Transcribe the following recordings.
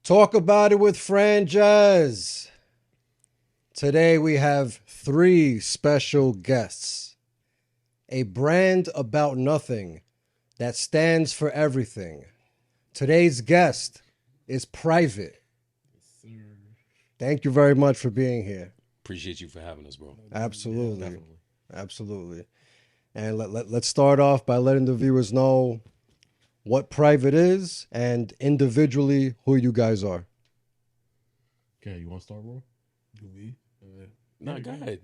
Talk about it with Franjez. Today we have 3 special guests. A brand about nothing that stands for everything. Today's guest is Private. Thank you very much for being here. Appreciate you for having us, bro. Absolutely. Yeah, absolutely. And let's start off by letting the viewers know what Private is and individually who you guys are. Okay, you want to start, Roy? Do we? Nah, go ahead.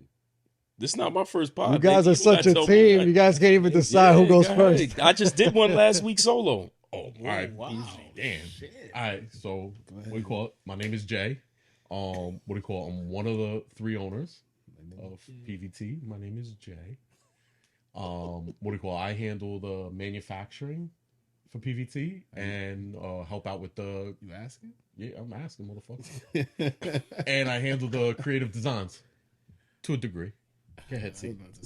This is not my first pod. You guys are such a team. You guys can't even decide who goes first. I just did one last week solo. Oh, all right. Wow. Easy. Damn. All right. So what do you call it? My name is Jay. What do you call it? I'm one of the 3 owners of PVT. My name is Jay. What do you call it? I handle the manufacturing for PVT and help out with the. You asking? Yeah, I'm asking, motherfucker. And I handle the creative designs to a degree. Go ahead, I see. was about to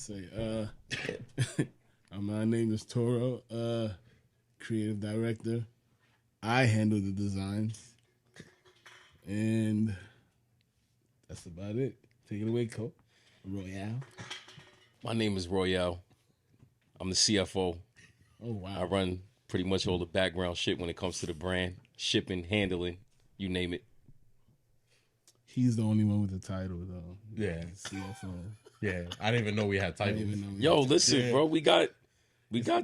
say, my name is Toro, creative director. I handle the designs. And that's about it. Take it away, Cole. Royale. My name is Royale. I'm the CFO. Oh, wow. I run pretty much all the background shit when it comes to the brand, shipping, handling, you name it. He's the only one with the title, though. Yeah. CFO. Yeah. I didn't even know we had I titles. didn't even know we Yo, had listen, Yeah. bro, we got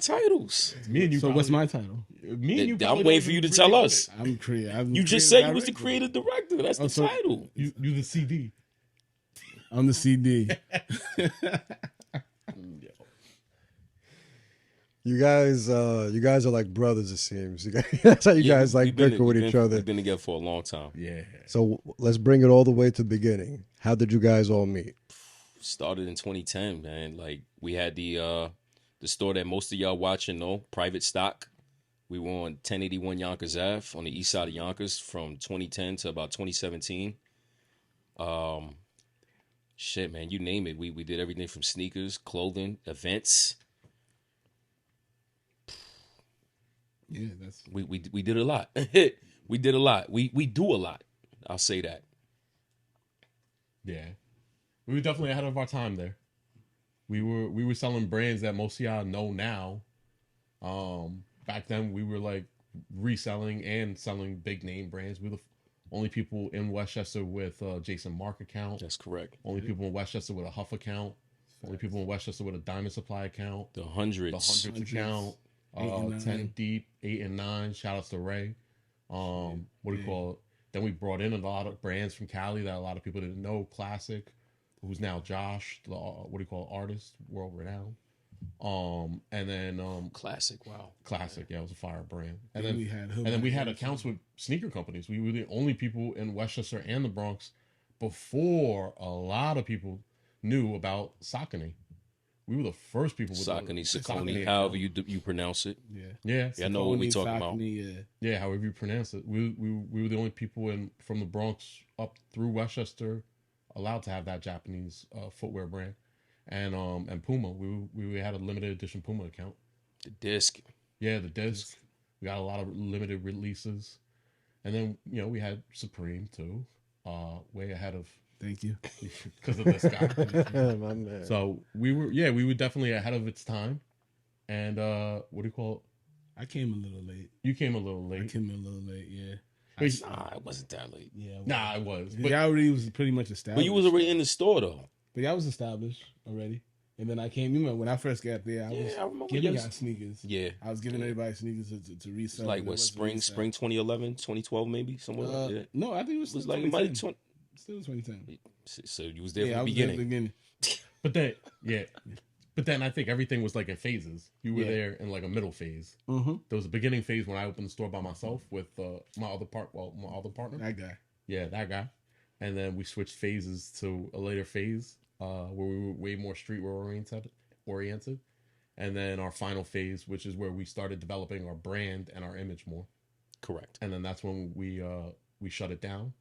titles. Me and you. So what's my title? Me and you. I'm probably waiting don't for you to even tell really us. I'm creative. You just said you was the creative director. That's the so- title. You the CD. I'm the CD. You guys are like brothers, it seems. That's how you guys like bicker with each other. We've been together for a long time. Yeah. So let's bring it all the way to the beginning. How did you guys all meet? Started in 2010, man. Like we had the store that most of y'all watching know, Private Stock. We were on 1081 Yonkers Ave on the east side of Yonkers from 2010 to about 2017. Shit, man, you name it. We did everything from sneakers, clothing, events. Yeah, that's. We did a lot. We did a lot. We do a lot. I'll say that. Yeah. We were definitely ahead of our time there. We were selling brands that most of y'all know now. Back then we were like reselling and selling big name brands. We were the only people in Westchester with a Jason Mark account. That's correct. Only people in Westchester with a Huff account. Only people in Westchester with a Diamond Supply account. The hundreds. The hundreds account. 8 and 10 9. deep, 8 and 9. Shout outs to Ray. What do you call it? Then we brought in a lot of brands from Cali that a lot of people didn't know. Classic, who's now Josh, the what do you call it? Artist, world renowned. And then Classic. Wow. Classic, yeah, it was a fire brand. And Then then we had and then we had accounts with sneaker companies. We were the only people in Westchester and the Bronx before a lot of people knew about Saucony. We were the first people with Saucony, however you pronounce it. Yeah. Yeah, I know what we talking about. yeah, however you pronounce it. We were the only people from the Bronx up through Westchester allowed to have that Japanese footwear brand, and Puma. We had a limited edition Puma account. The disc. Yeah, the disc. We got a lot of limited releases, and then we had Supreme too, way ahead of. Thank you. Because of this guy. My man. So we were definitely ahead of its time, and what do you call it? I came a little late. You came a little I late. came a little late, yeah. Nah, it wasn't that late. Yeah. Nah, it was. But y'all already was pretty much established. But you was already in the store though. But y'all was established already. And then I came, you remember when I first got there, I was giving y'all sneakers. Yeah. I was giving everybody sneakers to resell. Like what, spring 2011, 2012 maybe? Somewhere like that. No, I think it was, It was like it might have still 2010. So you was there Yeah, from I the was there at beginning. But then, but then I think everything was like in phases. You were there in like a middle phase. Mm-hmm. There was a beginning phase when I opened the store by myself with my other partner. That guy. Yeah, that guy. And then we switched phases to a later phase where we were way more streetwear oriented. And then our final phase, which is where we started developing our brand and our image more. Correct. And then that's when we shut it down.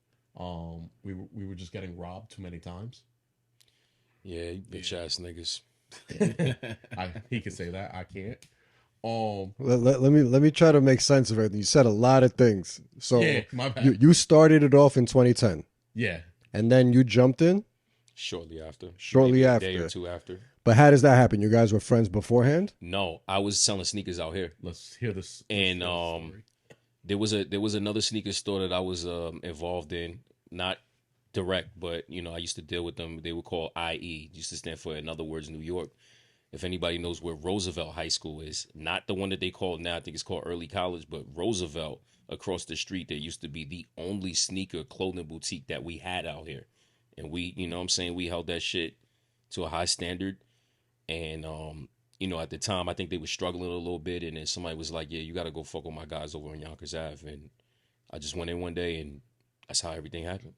We were just getting robbed too many times. Yeah, you bitch ass niggas. He could say that. I can't. Let me try to make sense of it. You said a lot of things. So Yeah, my bad. you started it off in 2010, Yeah. and then you jumped in Shortly after. Shortly Maybe after. a day or two after. But how does that happen? You guys were friends beforehand? No, I was selling sneakers out here. Let's hear this. And there was another sneaker store that I was involved in, not direct, but I used to deal with them. They were called IE, used to stand for, in other words, New York. If anybody knows where Roosevelt High School is, not the one that they call now, I think it's called Early College, but Roosevelt across the street, there used to be the only sneaker clothing boutique that we had out here. And we, what I'm saying, we held that shit to a high standard. And at the time, I think they were struggling a little bit, and then somebody was like, "Yeah, you got to go fuck with my guys over on Yonkers Ave." And I just went in one day, and that's how everything happened.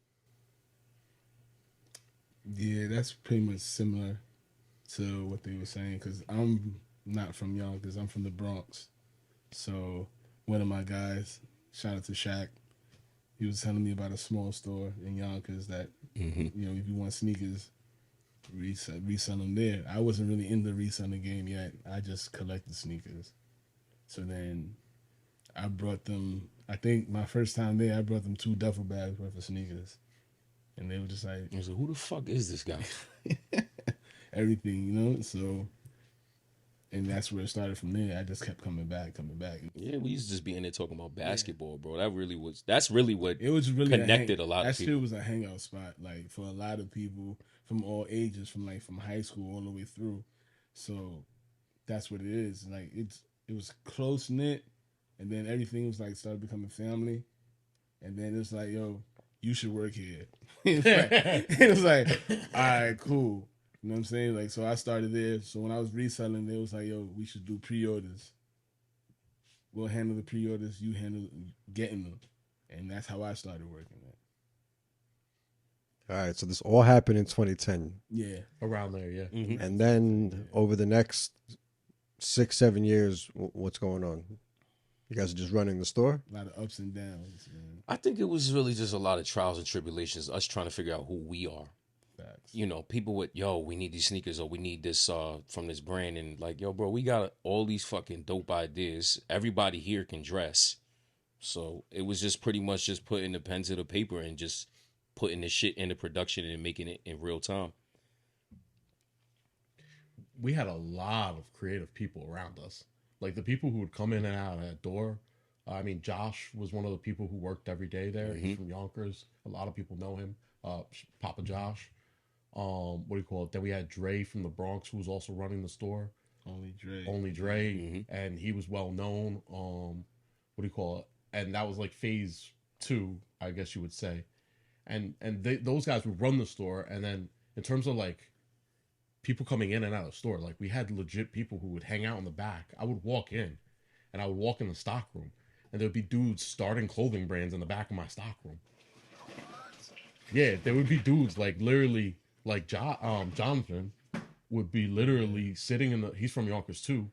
Yeah, that's pretty much similar to what they were saying, because I'm not from Yonkers. I'm from the Bronx. So one of my guys, shout out to Shaq, he was telling me about a small store in Yonkers that, if you want sneakers, resell them there. I wasn't really in the reselling game yet. I just collected sneakers. So then I brought them, I think my first time there, I brought them 2 duffel bags worth of sneakers. And they were just like, I was like, who the fuck is this guy? everything, so, and that's where it started from there. I just kept coming back. Yeah, we used to just be in there talking about basketball, bro. That's really what It was really connected a lot of people. That shit was a hangout spot, like, for a lot of people from all ages, from high school all the way through. So that's what it is. Like, it was close knit, and then everything was like started becoming family, and then it's like, yo, you should work here. It was like, all right, cool. You know what I'm saying? Like, so I started there. So when I was reselling, they was like, yo, we should do pre-orders. We'll handle the pre-orders. You handle getting them. And that's how I started working there. All right, so this all happened in 2010. Yeah. Around there, yeah. Mm-hmm. And then over the next 6-7 years, what's going on? You guys are just running the store? A lot of ups and downs, man. I think it was really just a lot of trials and tribulations, us trying to figure out who we are. Facts. People with, yo, we need these sneakers, or we need this from this brand, and like, yo, bro, we got all these fucking dope ideas. Everybody here can dress. So it was just pretty much just putting the pen to the paper and just putting the shit into production and making it in real time. We had a lot of creative people around us. Like the people who would come in and out of that door. Josh was one of the people who worked every day there. Mm-hmm. He's from Yonkers. A lot of people know him. Papa Josh. Then we had Dre from the Bronx, who was also running the store. Only Dre. Mm-hmm. And he was well known. And that was like phase 2, I guess you would say. And those guys would run the store. And then in terms of like people coming in and out of the store, like we had legit people who would hang out in the back. I would walk in, and I would walk in the stock room, and there'd be dudes starting clothing brands in the back of my stock room. Yeah, there would be dudes like literally, like Jonathan would be literally sitting in the. He's from Yonkers too.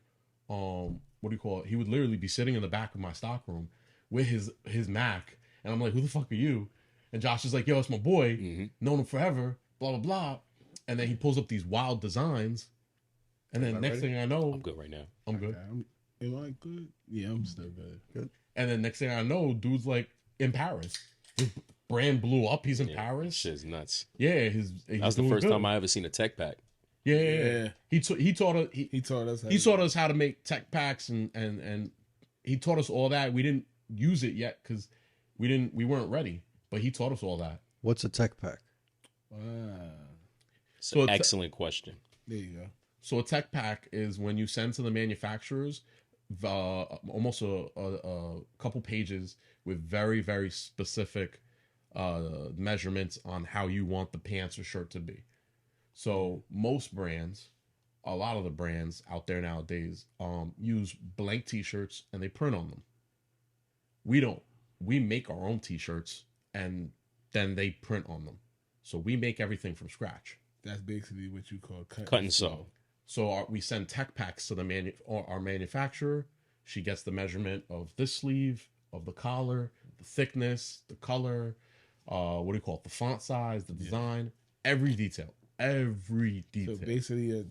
He would literally be sitting in the back of my stock room with his Mac, and I'm like, who the fuck are you? And Josh is like, yo, it's my boy, known him forever, blah blah blah. And then he pulls up these wild designs, and then next thing I know, I'm good right now. I'm good. Am I good? Yeah, I'm still good. And then next thing I know, dude's like in Paris. His brand blew up. He's in Paris. Shit's nuts. Yeah, that was the first time I ever seen a tech pack. Yeah. He taught us how to make tech packs and he taught us all that. We didn't use it yet because we weren't ready. But he taught us all that. What's a tech pack? It's an excellent question. There you go. So a tech pack is when you send to the manufacturers almost a couple pages with very, very specific measurements on how you want the pants or shirt to be. So most brands, a lot of the brands out there nowadays, use blank t-shirts and they print on them. We don't. We make our own t-shirts and then they print on them. So we make everything from scratch. That's basically what you call cut and sew. So we send tech packs to our manufacturer. She gets the measurement of this sleeve, of the collar, the thickness, the color, the font size, the design, every detail. So basically a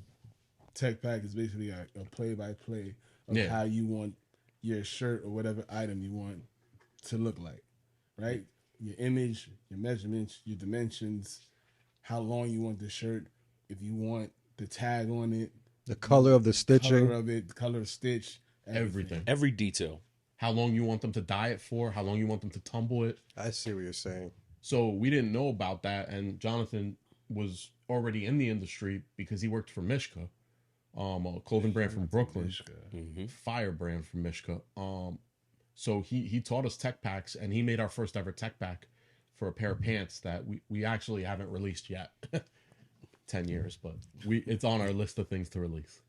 tech pack is basically a play-by-play of Yeah. how you want your shirt or whatever item you want to look like, right? Your image, your measurements, your dimensions, how long you want the shirt, if you want the tag on it, The color of the stitching. color of it, the color of stitch, Everything. Every detail. How long you want them to dye it for, how long you want them to tumble it. I see what you're saying. So we didn't know about that, and Jonathan was already in the industry because he worked for Mishka, a clothing brand from Brooklyn, fire brand from Mishka. So he taught us tech packs, and he made our first ever tech pack for a pair of pants that we actually haven't released yet. 10 years, but it's on our list of things to release.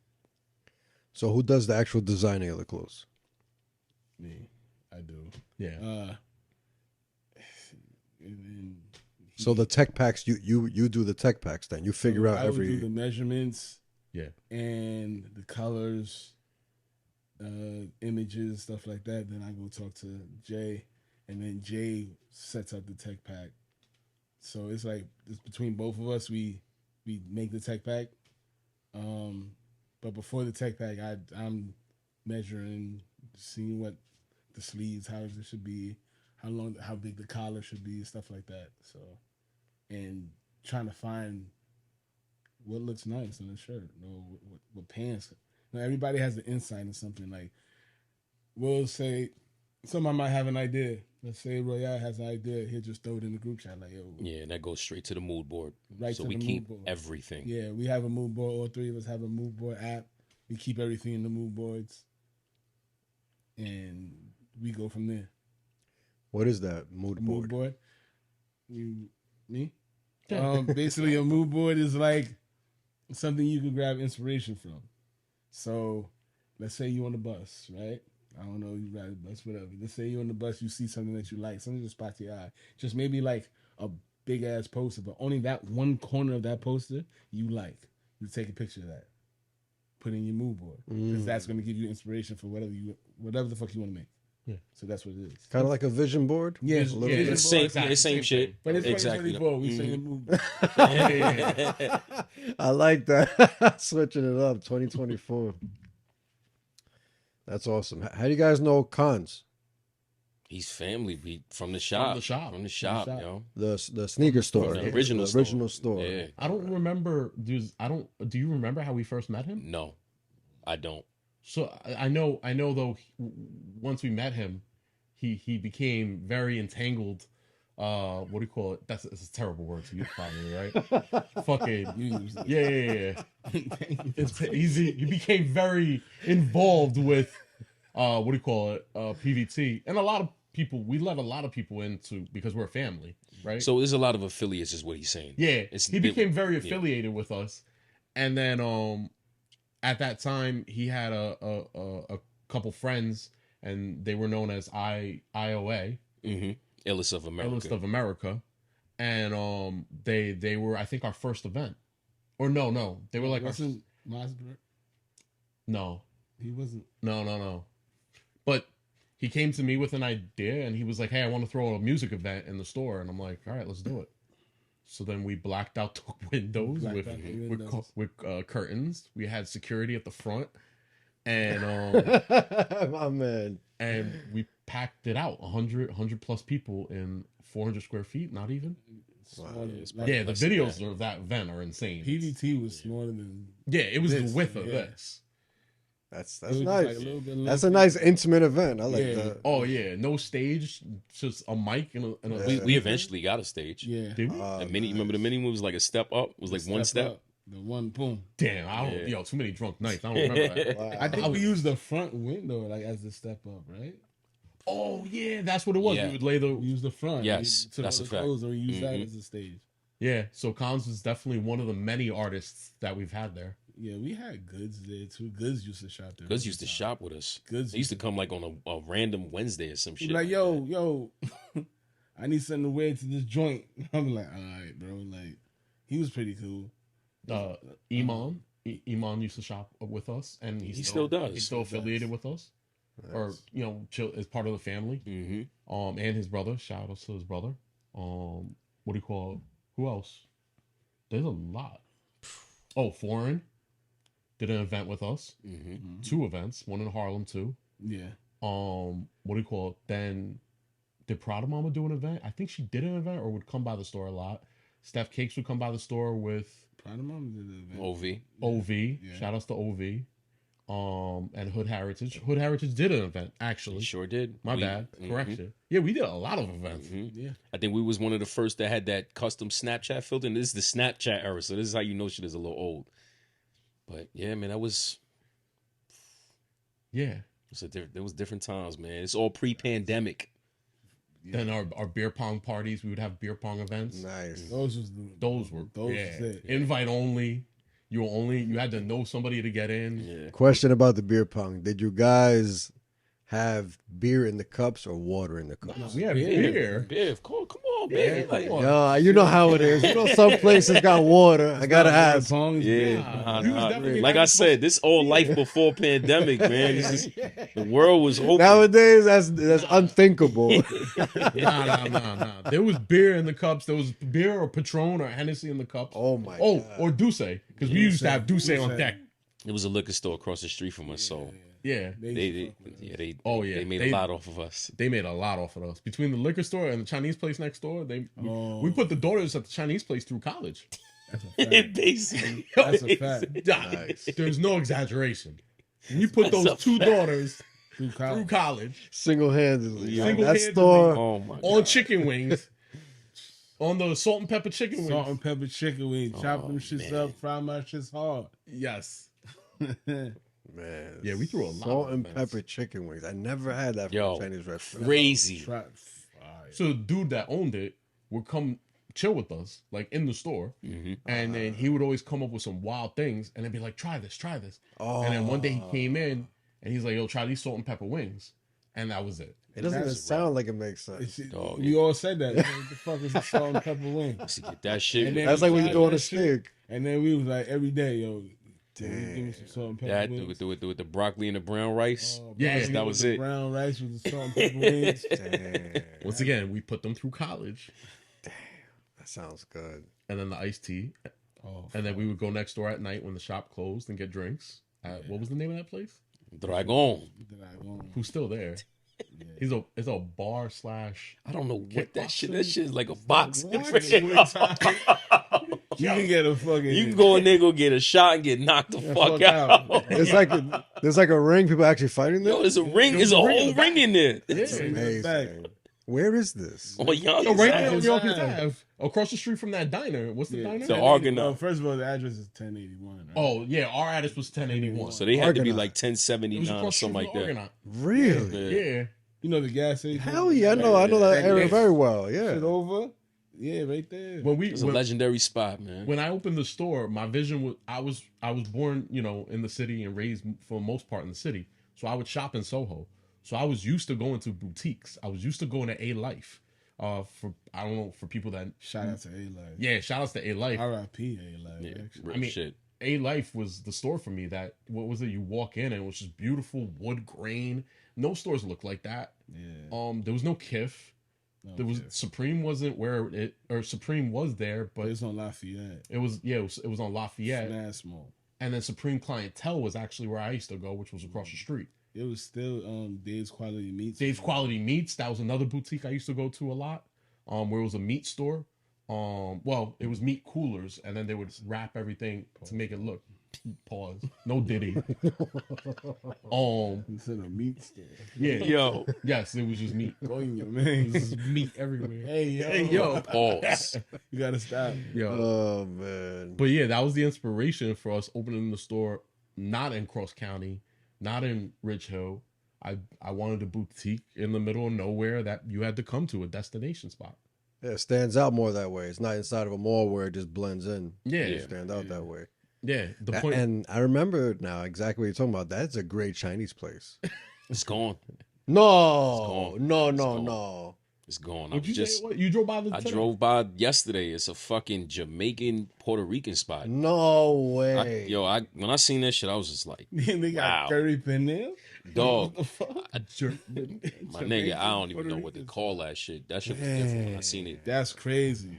So who does the actual designing of the clothes? Me, I do. Yeah. And So the tech packs, you do the tech packs then. You figure out I would every. do the measurements, Yeah. and the colors, images, stuff like that. Then I go talk to Jay, and then Jay sets up the tech pack. So it's like it's between both of us. We make the tech pack. But before the tech pack, I'm measuring, seeing what the sleeves, how it should be, how big the collar should be, stuff like that. So, and trying to find what looks nice on the shirt, what pants. Now everybody has an insight in something. Like we'll say somebody might have an idea. Let's say Royale has an idea. He'll just throw it in the group chat like, yo. Yeah, and that goes straight to the mood board. Right so to we the mood keep board. everything. Yeah, we have a mood board. All three of us have a mood board app. We keep everything in the mood boards, and we go from there. What is that mood board? Mood board. Me? Basically, a mood board is like something you can grab inspiration from. So, let's say you're on the bus, right? I don't know, you ride the bus, whatever. Let's say you're on the bus, you see something that you like, something that spots your eye. Just maybe like a big ass poster, but only that one corner of that poster you like. You take a picture of that, put it in your mood board, because that's going to give you inspiration for whatever the fuck you want to make. Yeah. So that's what it is. Kind of like a vision board. Yeah, A little yeah, bit. It's same shit. But it's exactly. 2024. We say the mood board. I like that. Switching it up. 2024. That's awesome. How do you guys know Cons? He's family from the shop. From the shop, shop. yo. The sneaker store. the original The original store. Yeah. I don't remember. Do you remember how we first met him? No, I don't. So I know though. Once we met him, he became very entangled. What do you call it? That's a terrible word to use, probably, right? Fucking yeah. It's easy. He became very involved with what do you call it? PVT, and a lot of people. We let a lot of people into because we're a family, right? So there's a lot of affiliates, is what he's saying. Yeah, he became very affiliated with us, and then at that time he had a couple friends, and they were known as IOA, Illest of America. Illest of America, and they were, I think, our first event, or no, they were like Wasn't Mossberg? no, He wasn't. no, but he came to me with an idea, and he was like, "Hey, I want to throw a music event in the store," and I'm like, "All right, let's do it." So then we blacked out the windows with curtains. We had security at the front, and My man. and we packed it out 100 plus people in 400 square feet. Not even. Wow. Yeah, the videos of that event are insane. PVT was smaller than. Yeah, it was this, the width of yeah. this. That's It was nice. like a little bit That's a less. nice intimate event. I like Yeah. that. Oh yeah, no stage, just a mic and a. We eventually got a stage. Yeah. Did we? A mini. Remember the mini move was like a step up. It was like one step. Up, the one boom. Damn, I don't. Yo, too many drunk nights. I don't remember that. Wow. I think we used the front window like as the step up, right? Oh yeah, that's what it was. Yeah. We would lay the. We used the front. Yes, to that's the a fact. clothes, or we used that as a stage. Yeah, so Cons was definitely one of the many artists that we've had there. Yeah, we had Goods there too. Goods used to shop there. Goods used to shop with us. Goods They used to come like on a random Wednesday or some He'd shit. be like, that. yo, I need something to wear to this joint. I'm like, all right, bro. Like, he was pretty cool. Iman used to shop with us, and He still does. He's still affiliated with us, or chill as part of the family. Mm-hmm. And his brother. Shout out to his brother. What do you call it? Who else? There's a lot. Oh, Foreign. did an event with us. Mm-hmm. 2 events, one in Harlem too. Yeah. What do you call it? Then did Prada Mama do an event? I think she did an event or would come by the store a lot. Steph Cakes would come by the store with Prada Mama did the event. OV. Yeah. Shout outs to OV. And Hood Heritage. Hood Heritage did an event, actually. He sure did. My bad. Correction. Yeah, we did a lot of events. Yeah. I think we was one of the first that had that custom Snapchat filter. And this is the Snapchat era, so this is how you know shit is a little old. But yeah, man, that was. Yeah. There was different times, man. It's all pre-pandemic. Then our beer pong parties, we would have beer pong events. Nice. Those were it. Invite only. You had to know somebody to get in. Yeah. Question about the beer pong. Did you guys have beer in the cups or water in the cups? We had beer. Beer, come on, man. Like, Yo, you know how it is. You know some places got water. I gotta ask. like I said, this all life before pandemic, man. The world was open. Nowadays, that's unthinkable. Nah. There was beer in the cups. There was beer or Patron or Hennessy in the cups. Oh my god. Or Douce, because we used to have Douce on deck. It was a liquor store across the street from us, so Yeah. they made a lot off of us. They made a lot off of us. Between the liquor store and the Chinese place next door, we put the daughters at the Chinese place through college. That's a fact. Basically, That's a fact. Nice. There's no exaggeration. We put those 2 daughters through college Single-handedly. Single-handedly. That store. oh my god, on chicken wings. On the salt and pepper chicken wings. Salt and pepper chicken wings. Chop them shits man. up, fry my shits hard. Yes. Man. Yeah, we threw a lot Salt of and events. pepper chicken wings. I never had that from Yo, a Chinese restaurant. crazy. Fire. So the dude that owned it would come chill with us, like in the store, and then he would always come up with some wild things, and then be like, "Try this." Oh. And then one day he came in, and he's like, "Yo, try these salt and pepper wings," and that was it. It doesn't even sound like it makes sense. Dog, We all said that. What the fuck is the salt and pepper wing? to get that shit. And then That's like when you're doing that a shit. steak. And then we was like every day, yo, give me some salt and pepper that wings. with the broccoli and the brown rice. Yeah, broccoli that with was the it. Brown rice with the salt and pepper wings. Damn. Once again, we put them through college, That sounds good. and then the iced tea, Oh, and then we would go next door at night when the shop closed and get drinks. What was the name of that place? Dragon. Who's still there? It's a bar slash. I don't know what that shit. That shit is like a box. You can get a fucking. You can go in there, go get a shot, and get knocked the fuck out. There's like a ring. People actually fighting there. Yo, there's a ring. There's a whole ring in there. It's amazing. Where is this? Oh, Yonkers. Right there on Yonkers Ave, across the street from that diner. What's the diner? The Argonaut. First of all, the address is 1081. Right? Oh yeah, our address was 1081. So they had to be Argonaut. like It was 1079 or across the something street like from that. Argonaut. Really? Yeah. You know the gas station? Hell yeah! I know that area very well. Yeah. Shit over? Yeah, right there. It's a legendary spot, man. When I opened the store, my vision was I was born, in the city and raised for the most part in the city. So I would shop in Soho. So I was used to going to boutiques. I was used to going to A Life. For people that Shout out to A-Life. yeah, shout outs to A Life. R.I.P. A-Life. Yeah, Actually. real shit. A Life was the store for me. That what was it? You walk in and it was just beautiful wood grain. No stores look like that. Yeah. There was no Kif. There was Supreme wasn't Supreme was there, but It's on Lafayette. it was on Lafayette. Snack Mall. And then Supreme Clientele was actually where I used to go, which was across the street. It was still Dave's Quality Meats. Dave's Quality Meats, that was another boutique I used to go to a lot. Where it was a meat store. It was meat coolers, and then they would wrap everything to make it look. Pause. No Diddy. Instead of meat store. Yeah. Yo. Yes, it was just meat. Coño, man. This is meat everywhere. Hey, yo. Hey, yo. Pause. You gotta stop. Yo. Oh man. But yeah, that was the inspiration for us opening the store, not in Cross County, not in Ridge Hill. I wanted a boutique in the middle of nowhere that you had to come to, a destination spot. Yeah, it stands out more that way. It's not inside of a mall where it just blends in. Yeah. It stand out that way. Yeah. The point. And I remember now exactly what you're talking about. That's a great Chinese place. It's gone. No, gone. no, It's no, gone. no. It's gone. Would you say what? You drove by the I today? drove by yesterday. It's a fucking Jamaican Puerto Rican spot. No way. When I seen that shit, I was just like, They got Wow. curry penne. dog, What the fuck? my nigga, I don't even know what to call that shit. That shit was different when I seen it. That's crazy.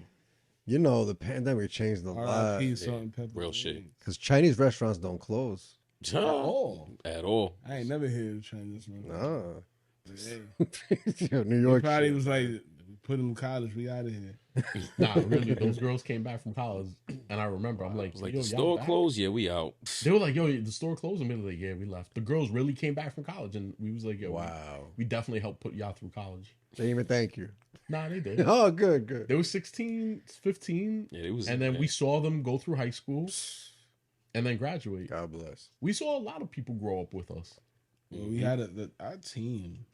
You know, the pandemic changed a lot. R.I.P. Salt and pepper. Real shit. Because Chinese restaurants don't close. At all. At all. I ain't never heard of Chinese man. Nah. Hey, Yo, New he York. probably shit. was like, put him in college. We out of here. Nah, really, those girls came back from college, and I remember I'm like, It's like yo, the y'all store back? closed. Yeah, we out. They were like, yo, the store closed, and we were like, yeah, we left. The girls really came back from college, and we was like, yo, Wow. we definitely helped put y'all through college. They didn't even thank you. Nah, they did. Oh, good, good. They were 16, 15, Yeah, it was. and then we saw them go through high school and then graduate. God bless. We saw a lot of people grow up with us. Well, we had our team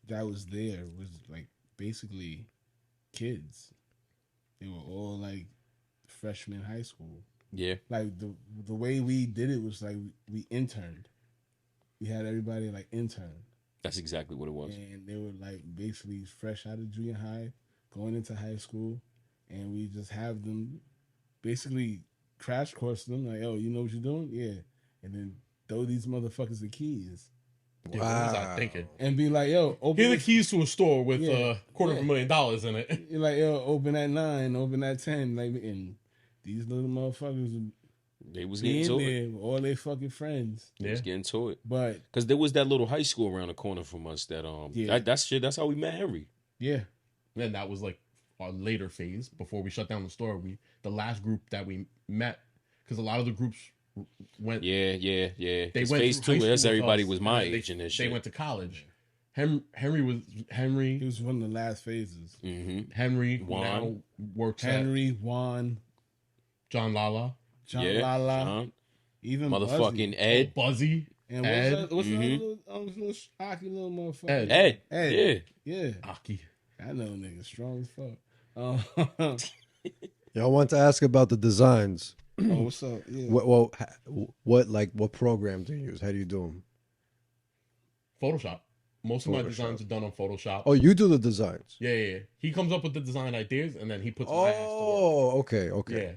that was there was like basically kids. They were all like freshmen high school. Yeah. Like the way we did it was like we interned. We had everybody like intern. That's exactly what it was. And they were like basically fresh out of junior high, going into high school, and we just have them basically crash course them like, oh, you know what you're doing? Yeah. And then throw these motherfuckers the keys. Yeah, what was I thinking? And be like, yo, open Here are the keys to a store with Yeah. $250,000 in it. You're like, yo, open at 9, open at 10. Like, and these little motherfuckers They was be getting in to there it. with all their fucking friends. They was getting to it. But Because there was that little high school around the corner from us that Yeah. that's shit. That's how we met Henry. yeah, Then that was like our later phase before we shut down the store. The last group that we met, because a lot of the groups went. Yeah. They 'Cause went phase through high two, that's school with everybody us, was my and age and this shit. They went to college. Henry he was one of the last phases. Henry Juan. now works Henry, Juan, at John Lala, John Yeah, Lala, John. even Motherfucking Buzzy. Ed. Buzzy, And Ed. what's the little hockey little motherfucker? Ed. Ed. Yeah. Aki. I know nigga strong as fuck. Y'all want to ask about the designs. Oh, what's up? Yeah. What program do you use? How do you do them? Photoshop. Most of my Photoshop. designs are done on Photoshop. Oh, you do the designs. Yeah. He comes up with the design ideas and then he puts my ass to work. Oh, okay. Yeah.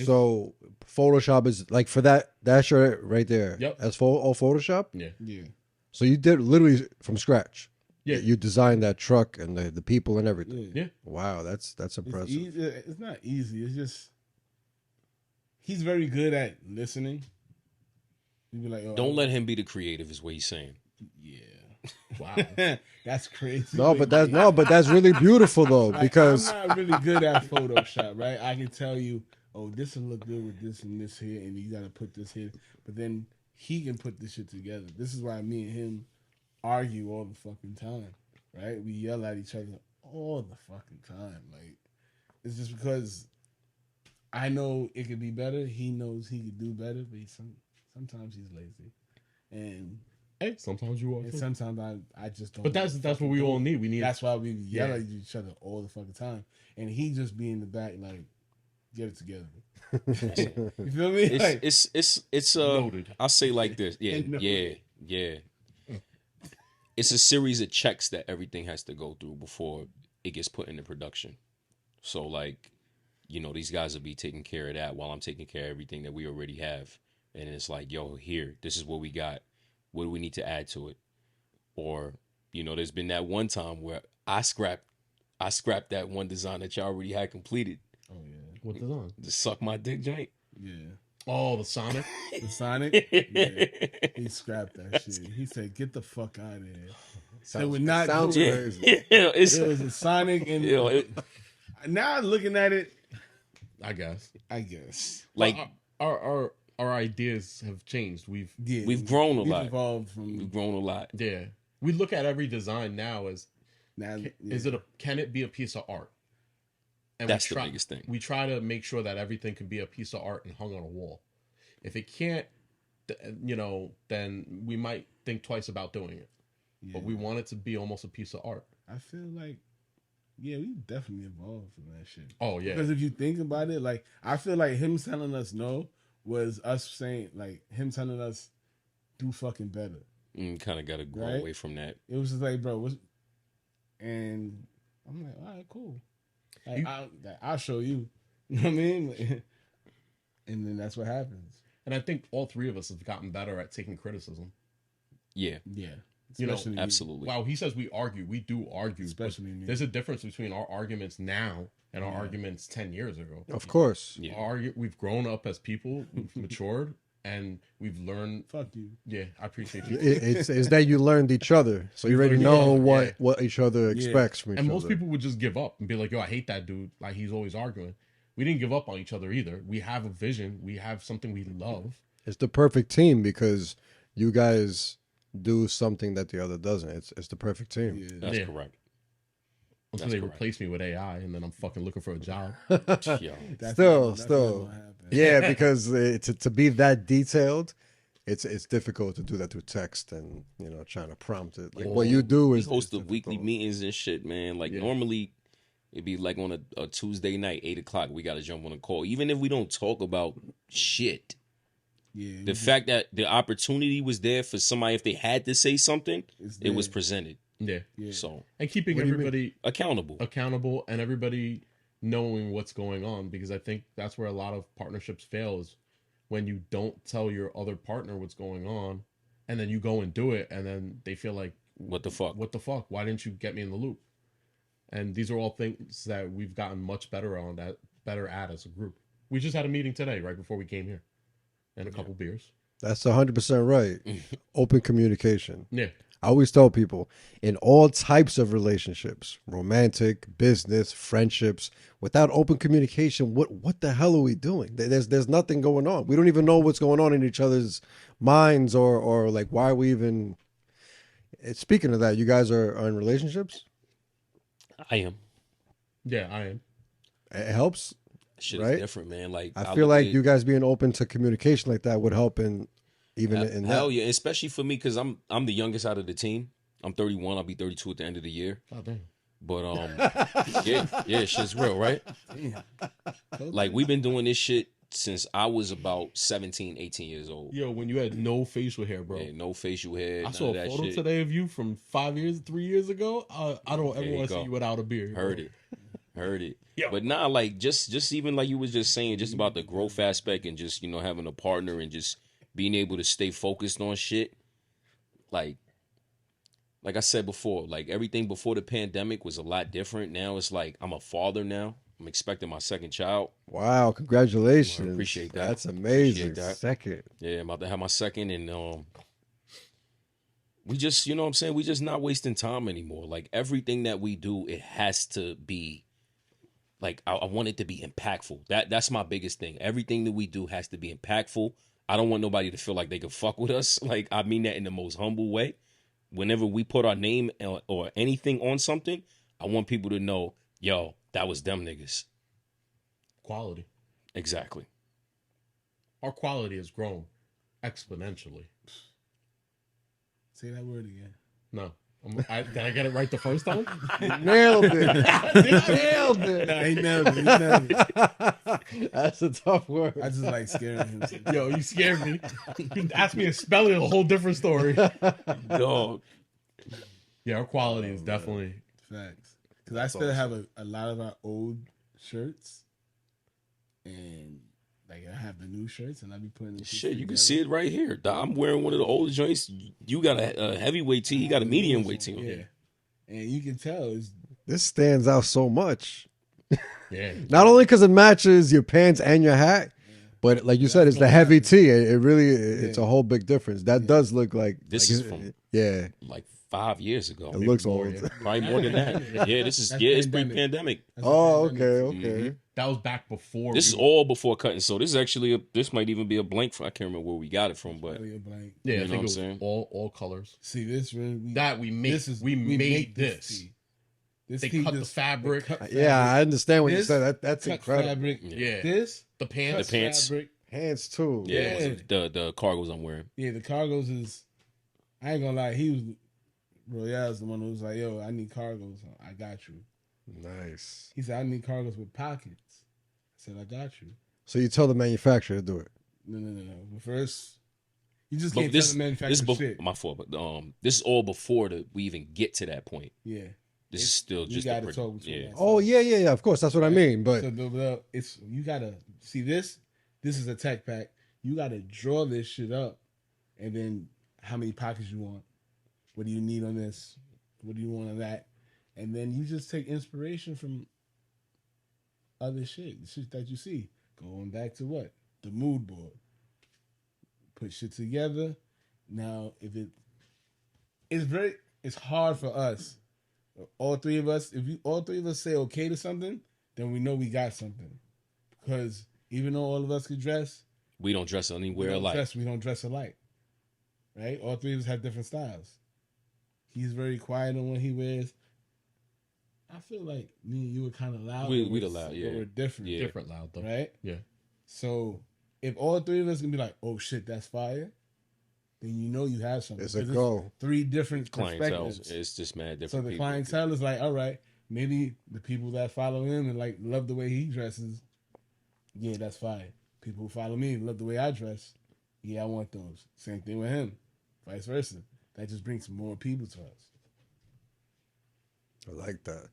So Photoshop is like for that shirt right there. Yep. That's all Photoshop. Yeah. Yeah. So you did literally from scratch. Yeah. You designed that truck and the people and everything. Yeah. Yeah. Wow, that's impressive. It's easy. It's not easy. It's just he's very good at listening. You'd be like, oh, Don't let him be the creative, is what he's saying. Yeah. Wow. That's crazy. No, but that's really beautiful though, Like, because I'm not really good at Photoshop, right? I can tell you, oh, this will look good with this and this here, and you got to put this here. But then he can put this shit together. This is why me and him argue all the fucking time, right? We yell at each other all the fucking time. Like, it's just because I know it could be better. He knows he could do better, but sometimes he's lazy. And Hey, sometimes you are. Too. sometimes I just don't. But that's what we all need. We need. That's why we yell Yeah. at each other all the fucking time. And he just be in the back like, get it together. You feel me? Like, It's Loaded. I'll say like this. Yeah. It's a series of checks that everything has to go through before it gets put into production. So like, these guys will be taking care of that while I'm taking care of everything that we already have. And it's like, yo, here, this is what we got. What do we need to add to it? Or, there's been that one time where I scrapped that one design that y'all already had completed. oh yeah, What design? To suck my dick joint. yeah. Oh, the Sonic. The Sonic, yeah. He scrapped that shit. He said, "Get the fuck out of here." They would not sounds do it. crazy. It's It was a Sonic, and now looking at it, I guess. like Our ideas have changed. We've grown a we've lot. evolved from We've grown a lot. yeah. We look at every design now as now. can it be a piece of art? And That's the biggest thing. We try to make sure that everything can be a piece of art and hung on a wall. If it can't, then we might think twice about doing it. Yeah. But we want it to be almost a piece of art. I feel like, yeah, we definitely evolved from that shit. Oh yeah. Because if you think about it, like I feel like him telling us no was us saying like him telling us do fucking better. Kind of got to grow Right? away from that. It was just like, bro, what's... and I'm like, all right, cool. Like, I'll show you. You know what I mean? And then that's what happens. And I think all three of us have gotten better at taking criticism. Yeah. Yeah. Especially me. absolutely. Wow, he says we argue. We do argue. Especially me. There's a difference between our arguments now and our arguments 10 years ago. Of course. Yeah. We've grown up as people, we've matured, and we've learned. Fuck you. Yeah, I appreciate you. It's that you learned each other, so you already learned know each other, what each other expects from each And other. most people would just give up and be like, yo, I hate that dude. Like, he's always arguing. We didn't give up on each other either. We have a vision. We have something we love. It's the perfect team because you guys do something that the other doesn't. It's the perfect team. Yeah. That's Yeah. correct. Until That's they correct. replace me with AI, and then I'm fucking looking for a job. Yo. That's Still. not gonna happen. Yeah, because to be that detailed, it's difficult to do that through text and trying to prompt it. Like what you do We is host the difficult. weekly meetings and shit, man. Like normally, it'd be like on a Tuesday night, 8:00. We got to jump on a call, even if we don't talk about shit. Yeah. The fact that the opportunity was there for somebody, if they had to say something, it was presented. Yeah. Yeah. So And keeping What do you mean? everybody accountable. and everybody knowing what's going on, because I think that's where a lot of partnerships fail, is when you don't tell your other partner what's going on, and then you go and do it, and then they feel like, What the fuck? what the fuck? Why didn't you get me in the loop? And these are all things that we've gotten much better at as a group. We just had a meeting today, right before we came here, and a couple beers. That's 100% right. Open communication. Yeah. I always tell people in all types of relationships, romantic, business, friendships, without open communication, what the hell are we doing? There's nothing going on. We don't even know what's going on in each other's minds or like why are we even. Speaking of that, you guys are in relationships? I am. Yeah, I am. It helps. Shit Right? is different, man. Like I look feel like at- you guys being open to communication like that would help in that. hell yeah, especially for me because I'm the youngest out of the team. I'm 31. I'll be 32 at the end of the year. Oh damn. But yeah, shit's real, right? Like we've been doing this shit since I was about 17, 18 years old. Yo, when you had no facial hair, bro. Yeah, no facial hair. I none saw of a that photo shit. today of you from 3 years ago. I don't ever you want to go. see you without a beard. Heard bro. it. Heard it. Yo. But nah, like just even like you was just saying, just about the growth aspect and just, having a partner and just being able to stay focused on shit. Like I said before, like everything before the pandemic was a lot different. Now it's like I'm a father now. I'm expecting my second child. Wow, congratulations. Well, appreciate that. That's amazing. Appreciate that. Second. Yeah, I'm about to have my second, and we just, you know what I'm saying? We just not wasting time anymore. Like everything that we do, it has to be like I want it to be impactful. That's my biggest thing. Everything that we do has to be impactful. I don't want nobody to feel like they can fuck with us. Like I mean that in the most humble way. Whenever we put our name or anything on something, I want people to know, yo, that was them niggas. Quality. Exactly. Our quality has grown exponentially. Say that word again. No. Did I get it right the first time? Nailed it. Nailed it. Nah, he nailed it. He nailed it. That's a tough word. I just like scaring him. Yo, you scared me. You asked me a spelling, a whole different story. Dog. Yeah, our quality is definitely. Facts. Because I still have a lot of our old shirts. And like I have the new shirts and I be putting the Shit, you can see it right here. I'm wearing one of the old joints. You got a heavyweight tee. He got a medium weight tee. Yeah. And you can tell it's This stands out so much. Yeah. Not only because it matches your pants and your hat, but like you said, it's the heavy tee. It really, it's a whole big difference. That does look like This like is from yeah. like 5 years ago. It looks more, old. yeah. Probably more than that. Yeah, this is That's it's pandemic. pre-pandemic. Oh, okay, okay. That was back before. This is all before cutting. So this is actually this might even be a blank. I can't remember where we got it from, but really a blank. Yeah, You I know think what it I'm was saying? all colors. See this really That we made. We made this. tee. This They tee cut the just- fabric. they cut Yeah, I understand what you This said. That's cut incredible. fabric. Yeah. This The pants. The pants. fabric. Pants too. yeah, Yeah. the cargos I'm wearing. Yeah, the cargos is. I ain't gonna lie. He was. Royale's the one who was like, "Yo, I need cargos. I got you." Nice. He said, "I need cargos with pockets." I said, "I got you." So you tell the manufacturer to do it. No. But first, you just But can't this tell the manufacturer shit. my fault, but this is all before we even get to that point. Yeah. This is still you just gotta the talk between yeah. us. Oh yeah. Of course, that's what I mean. But So it's you gotta see this. This is a tech pack. You gotta draw this shit up, and then how many pockets you want. What do you need on this? What do you want on that? And then you just take inspiration from other shit, the shit that you see. Going back to what? The mood board. Put shit together. Now, it's hard for us. All three of us, if all three of us say okay to something, then we know we got something. Because even though all of us could dress, we don't dress anywhere alike. We don't dress alike. Right? All three of us have different styles. He's very quiet on what he wears. I feel like me and you were kind of loud. We the loud, yeah. But we're different. Yeah. Different loud, though. Right? Yeah. So if all three of us can be like, oh shit, that's fire, then you know you have something. It's a go. Three different Clientele. perspectives. It's just mad different. So the people. clientele is like, all right, maybe the people that follow him and like love the way he dresses, yeah, that's fire. People who follow me and love the way I dress, yeah, I want those. Same thing with him. Vice versa. That just brings more people to us. I like that.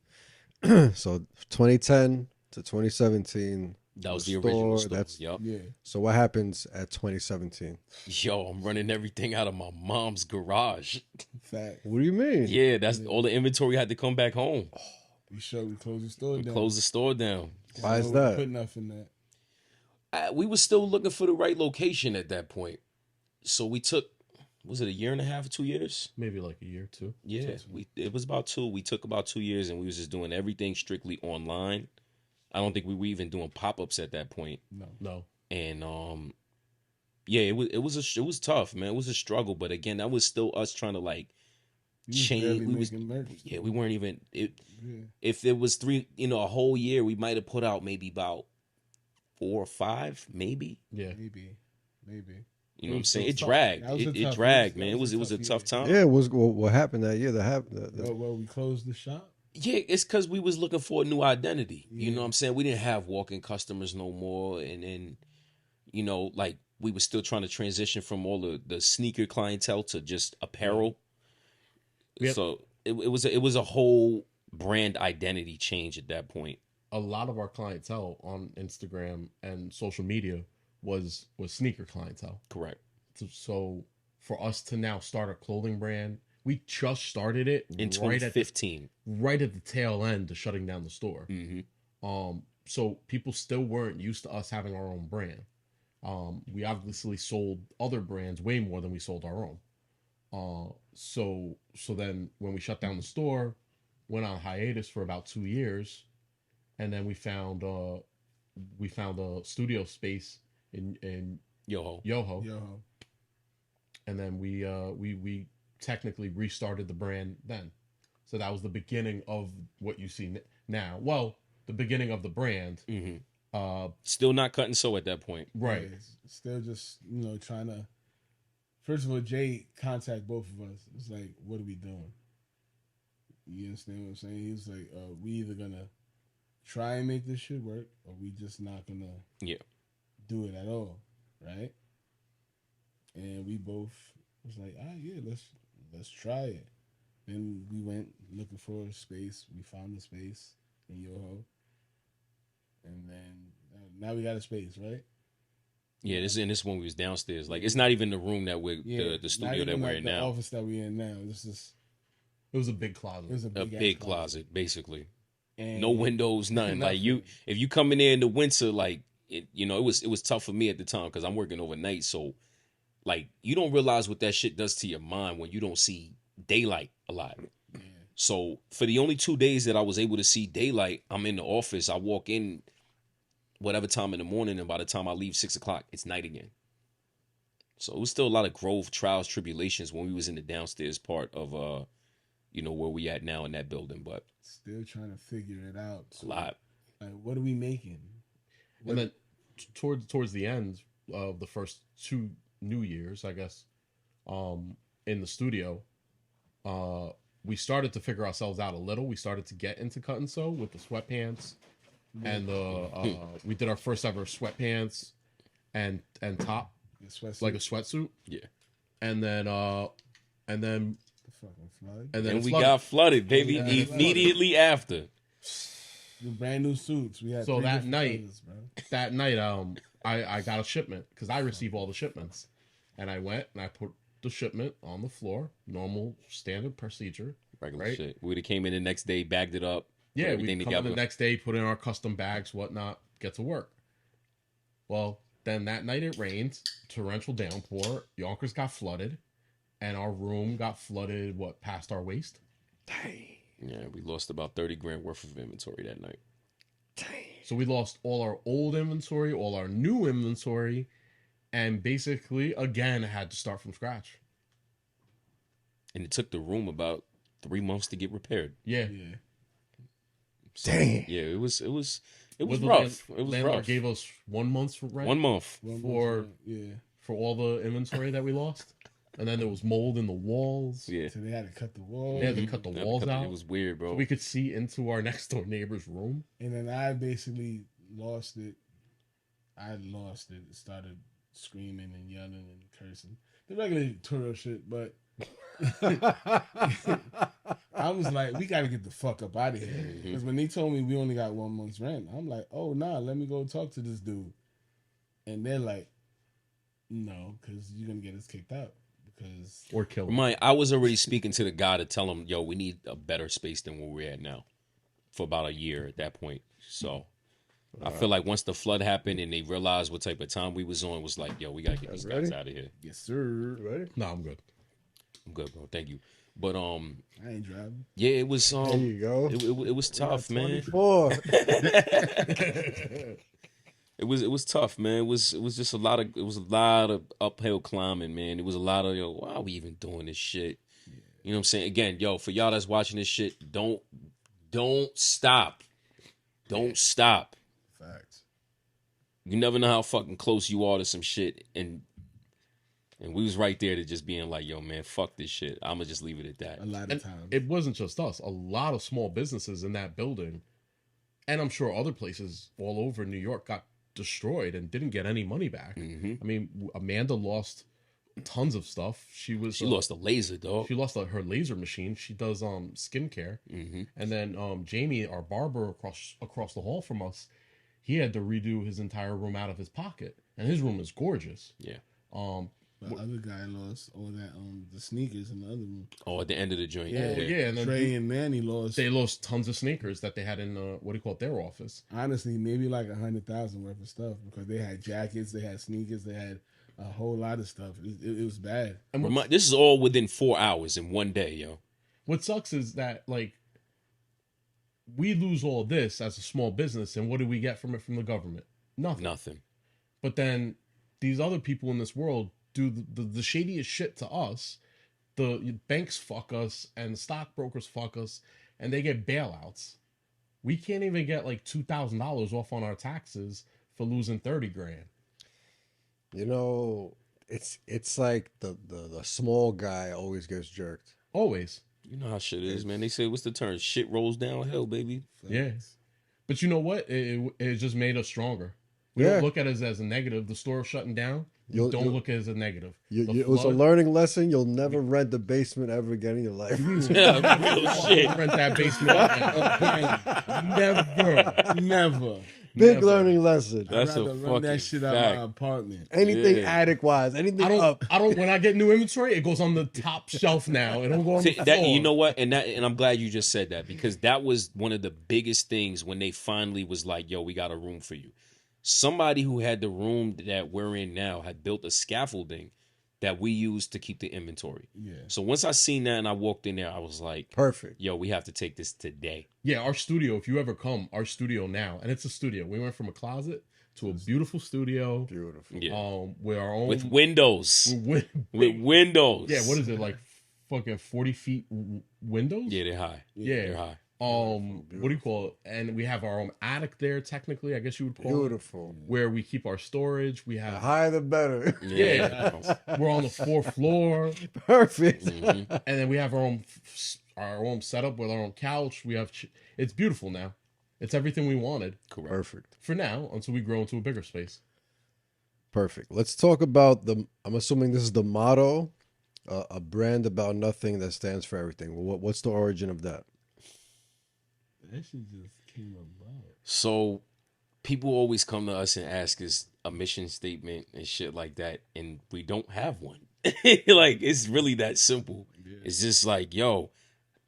So 2010 to 2017. That was the original store. Yup. Yeah. So what happens at 2017? Yo, I'm running everything out of my mom's garage. Fact. What do you mean? Yeah, that's all the inventory had to come back home. We closed the store down. Close the store down. Why is that? Put enough in that. We were still looking for the right location at that point. So we took, was it a year and a half or 2 years? Maybe like a year or two. Yeah, it was about 2. We took about 2 years, and we was just doing everything strictly online. I don't think we were even doing pop-ups at that point. No. And yeah, it was tough, man. It was a struggle, but again, that was still us trying to like change. We weren't even. If it was 3, a whole year, we might have put out maybe about 4 or 5, maybe. Yeah, maybe. You know what I'm saying? It dragged. It dragged, man. It was a tough time. Yeah, it was. What happened that year? Well, we closed the shop. Yeah, it's because we was looking for a new identity. Yeah. You know what I'm saying? We didn't have walk-in customers no more. And then, like we were still trying to transition from all the sneaker clientele to just apparel. Yep. So it was a whole brand identity change at that point. A lot of our clientele on Instagram and social media was sneaker clientele. Correct. So for us to now start a clothing brand, we just started it in 2015, right at the tail end of shutting down the store. Mm-hmm. So people still weren't used to us having our own brand. We obviously sold other brands way more than we sold our own. So then when we shut down the store, went on hiatus for about 2 years, and then we found a studio space in Yoho. And then we technically restarted the brand then. So that was the beginning of what you see now. Well, the beginning of the brand. Mm-hmm. Still not cutting so at that point. Right. Yeah, still just, trying to... First of all, Jay contacted both of us. It's like, what are we doing? You understand what I'm saying? He was like, we either going to try and make this shit work, or we just not going to do it at all. Right? And we both was like, let's try it. Then we went looking for a space. We found the space in Yoho. And then now we got a space, right? Yeah, this one we was downstairs. Like, it's not even the room that we're the studio that we're in now. The office that we're in now. It was a big closet. It was a big closet, basically. And no windows, nothing. Like if you come in there in the winter, like it was tough for me at the time because I'm working overnight. So like you don't realize what that shit does to your mind when you don't see daylight a lot. Yeah. So for the only 2 days that I was able to see daylight, I'm in the office. I walk in whatever time in the morning, and by the time I leave 6 o'clock, it's night again. So it was still a lot of growth, trials, tribulations when we was in the downstairs part of where we at now in that building, but still trying to figure it out. A lot. Like, what are we making? And then towards the end of the first 2 New Years, I guess, in the studio, we started to figure ourselves out a little. We started to get into cut and sew with the sweatpants, and we did our first ever sweatpants and top, like a sweatsuit. Yeah, and then we got flooded, baby, immediately after. The brand new suits. We had that night. I got a shipment because I receive all the shipments, and I went and the shipment on the floor, normal standard procedure. Regular Right? shit. We'd have came in the next day, bagged it up. Yeah, put we everything come in together. the next day, put in our custom bags, whatnot, get to work. Well, then that night it rained, torrential downpour. Yonkers got flooded, and our room got flooded. Past our waist? Dang. Yeah, we lost about 30 grand worth of inventory that night. Dang. So we lost all our old inventory, all our new inventory, and basically again had to start from scratch. And it took the room about 3 months to get repaired. Yeah. Yeah. So, Dang. yeah, it was The rough. It was landlord rough. gave us 1 month's rent 1 month. For- yeah. for all the inventory that we lost, and then there was mold in the walls. Yeah. So they had to cut the wall. They had to cut the walls out. It was weird, bro. So we could see into our next door neighbor's room. And then I basically lost it. I lost it. Started screaming and yelling and cursing. The regular Toro shit, but I was like, we got to get the fuck up out of here. Because when they told me we only got 1 month's rent, I'm like, oh, nah, let me go talk to this dude. And they're like, no, because you're going to get us kicked out. Because Or kill him. I was already speaking to the guy to tell him, yo, we need a better space than where we're at now for about a year at that point. So I feel like once the flood happened and they realized what type of time we was on, it was like, yo, we got to get these guys ready? out of here. yes, sir. Ready? No, I'm good. I'm good, bro. Thank you. But I ain't driving. yeah, it was There you go. it was tough, man. 24. It was tough, man. It was just a lot of uphill climbing, man. It was a lot of, yo, why are we even doing this shit? You know what I'm saying? Again, yo, for y'all that's watching this shit, don't stop. Don't stop. Facts. You never know how fucking close you are to some shit, and we was right there to just being like, yo, man, fuck this shit. I'ma just leave it at that. A lot of And times. it wasn't just us. A lot of small businesses in that building, and I'm sure other places all over New York got destroyed and didn't get any money back. Hmm. I mean, Amanda lost tons of stuff. She Lost a laser, dog. She lost her laser machine. She does skincare. Hmm. And then Jamie, our barber across the hall from us, he had to redo his entire room out of his pocket, and his room is gorgeous. Yeah. The other guy lost all that the sneakers in the other room. Oh, at the end of the joint. Yeah, and then Trey and Manny lost. they lost tons of sneakers that they had in their office. Honestly, maybe like 100,000 worth of stuff because they had jackets, they had sneakers, they had a whole lot of stuff. It was bad. And This is all within 4 hours in one day, yo. what sucks is that like we lose all this as a small business, and what do we get from it from the government? Nothing. Nothing. But then these other people in this world do the shadiest shit to us. The banks fuck us and stockbrokers fuck us, and they get bailouts. We can't even get like $2,000 off on our taxes for losing 30 grand. You know, it's like the small guy always gets jerked. Always. You know how shit is, man. They say, what's the term? Shit rolls downhill, baby. Yeah. But you know what? It just made us stronger. We Yeah. don't look at it as a negative. The store shutting down, You'll- don't you'll- look at it as a negative. It was a flood- learning lesson. You'll never rent the basement ever again in your life. Yeah, real shit. Rent that basement. Never. Big Never. learning lesson. That's I'd a rather run fucking that shit out fact. my apartment. Anything Yeah. attic wise, anything I up. don't. When I get new inventory, it goes on the top shelf now. It don't go on See, the that, floor. you know what? And I'm glad you just said that, because that was one of the biggest things when they finally was like, yo, we got a room for you. Somebody who had the room that we're in now had built a scaffolding that we used to keep the inventory. Yeah. So once I seen that and I walked in there, I was like, Perfect. yo, we have to take this today. Yeah, our studio. If you ever come, our studio now, and it's a studio. We went from a closet to a beautiful studio. Beautiful. Yeah. With our own With windows. with With windows. yeah. What is it like? Fucking 40 feet windows. Yeah, they're high. Yeah. They're high. What do you call it? And we have our own attic there. Technically, I guess you would call it, Beautiful. where we keep our storage. We The have higher the better. Yeah. we're on the fourth floor, Perfect. Mhm. and then we have our own setup with our own couch. We have it's beautiful now. It's everything we wanted Correct. Perfect. for now until we grow into a bigger space. Perfect. Let's talk about I'm assuming this is the motto, a brand about nothing that stands for everything. What's the origin of that? That shit just came about. So people always come to us and ask us a mission statement and shit like that, and we don't have one. Like, it's really that simple. It's just like, yo,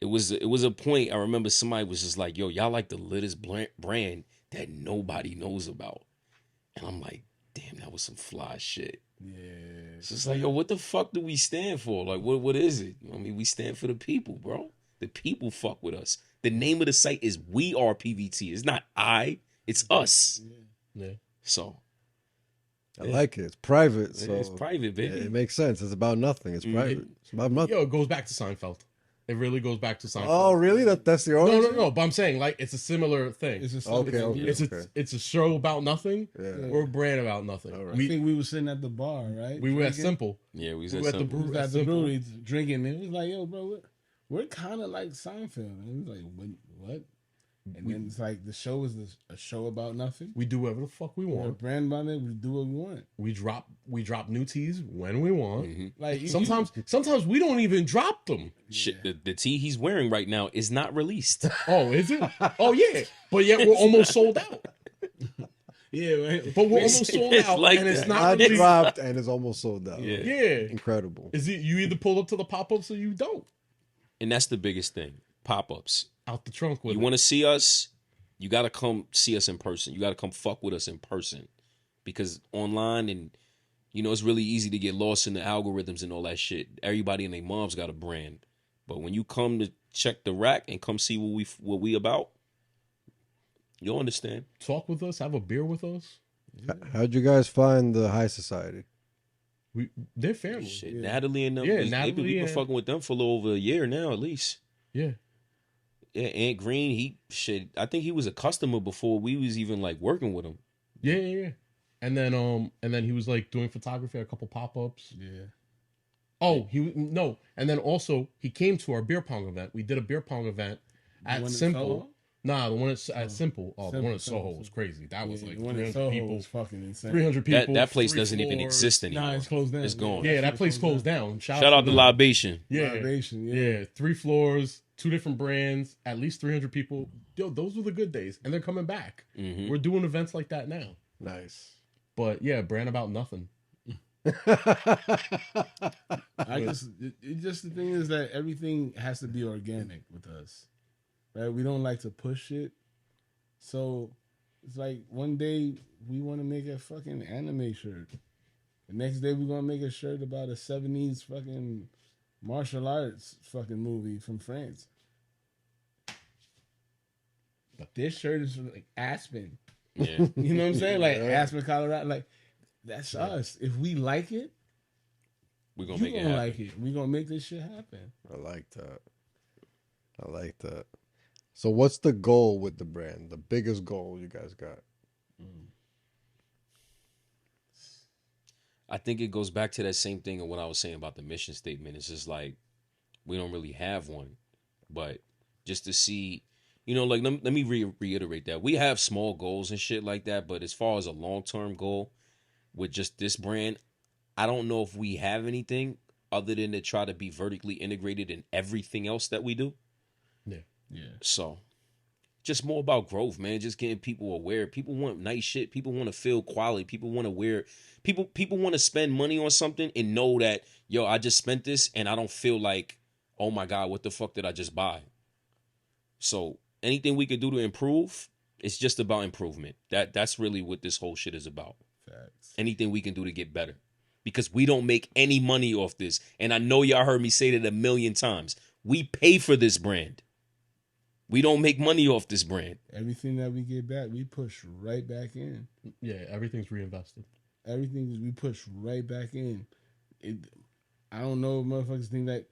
it was a point. I remember somebody was just like, yo, y'all like the littest brand that nobody knows about. And I'm like, damn, that was some fly shit. Yeah. It's just like, yo, what the fuck do we stand for? Like, what is it? I mean, we stand for the people, bro. The people fuck with us. The name of the site is We Are PVT. It's not it's us. Yeah. So I like it. It's private, so it's private, baby. it makes sense. It's about nothing. It's private. It's about nothing. Yo, it goes back to Seinfeld. It really goes back to Seinfeld. Oh, really? That's the origin? No. But I'm saying, like, it's a similar thing. It's just It's a show about nothing. Yeah. Or a brand about nothing. All right. I think we were sitting at the bar, right? We were at Drinking. Simple. Yeah, we We were at the simple. We brew was at at the Simple. brewery drinking. And it was like, yo, bro, we're kind of like Seinfeld. And it was like, what? And then it's like the show is a show about nothing. We do whatever the fuck we We're a want. brand about it. We do what we want. We drop new teas when we want. Like Sometimes we don't even drop them. Shit, the tee he's wearing right now is not released. Oh, is it? Oh yeah. But yet we're almost sold out. yeah, right. But we're almost sold It's out, like and it's that. not I released. dropped and it's almost sold out. Yeah. Yeah. Incredible. Is it you either pull up to the pop-ups or you don't? And that's the biggest thing. Pop-ups. Out the trunk with You it. want to see us, you got to come see us in person. You got to come fuck with us in person. Because online and, it's really easy to get lost in the algorithms and all that shit. Everybody and their mom's got a brand. But when you come to check the rack and come see what we about, you'll understand. Talk with us, have a beer with us. How'd you guys find the high society? They're family. Shit, Natalie and them, Yeah, we've Natalie been and- fucking with them for a little over a year now, at least. Yeah. Yeah, Ant Green, I think he was a customer before we was even like working with him. Yeah. And then he was like doing photography at a couple pop-ups. Yeah. Oh, and then also he came to our beer pong event. We did a beer pong event at one in Simple. Soho? Nah, the one at Simple. Oh, the Simple, one in Soho Simple. was crazy. That was like the one in 300 Soho people. was fucking insane. 300 people. That place 3 doesn't even floors. exist anymore. Nah, it's closed down. It's gone. Yeah, that place closed down. Shout out to Libation. Yeah. Libation, Yeah, 3 floors, 2 different brands, at least 300 people. Yo, those were the good days, and they're coming back. Mhm. We're doing events like that now. Nice. But yeah, brand about nothing. Just the thing is that everything has to be organic with us, right? We don't like to push it, so it's like one day we want to make a fucking anime shirt, the next day we're gonna make a shirt about a '70s fucking martial arts fucking movie from France. But this shirt is like Aspen. Yeah. You know what I'm saying? Like Yeah. Aspen, Colorado. Like that's us. If we like it, We're going you to make it gonna happen. like it. We gonna make this shit happen. I like that. So what's the goal with the brand? The biggest goal you guys got? I think it goes back to that same thing of what I was saying about the mission statement. It's just like, we don't really have one. But just to see, like, let me reiterate that. We have small goals and shit like that, but as far as a long-term goal with just this brand, I don't know if we have anything other than to try to be vertically integrated in everything else that we do. Yeah. So, just more about growth, man. Just getting people aware. People want nice shit. People want to feel quality. People want to wear. People want to spend money on something and know that, yo, I just spent this and I don't feel like, oh my God, what the fuck did I just buy? So anything we could do to improve, it's just about improvement. That's really what this whole shit is about. Facts. Anything we can do to get better. Because we don't make any money off this. And I know y'all heard me say that a million times. We pay for this brand. We don't make money off this brand. Everything that we get back, we push right back in. Yeah, everything's reinvested. Everything we push right back in. I don't know if motherfuckers think that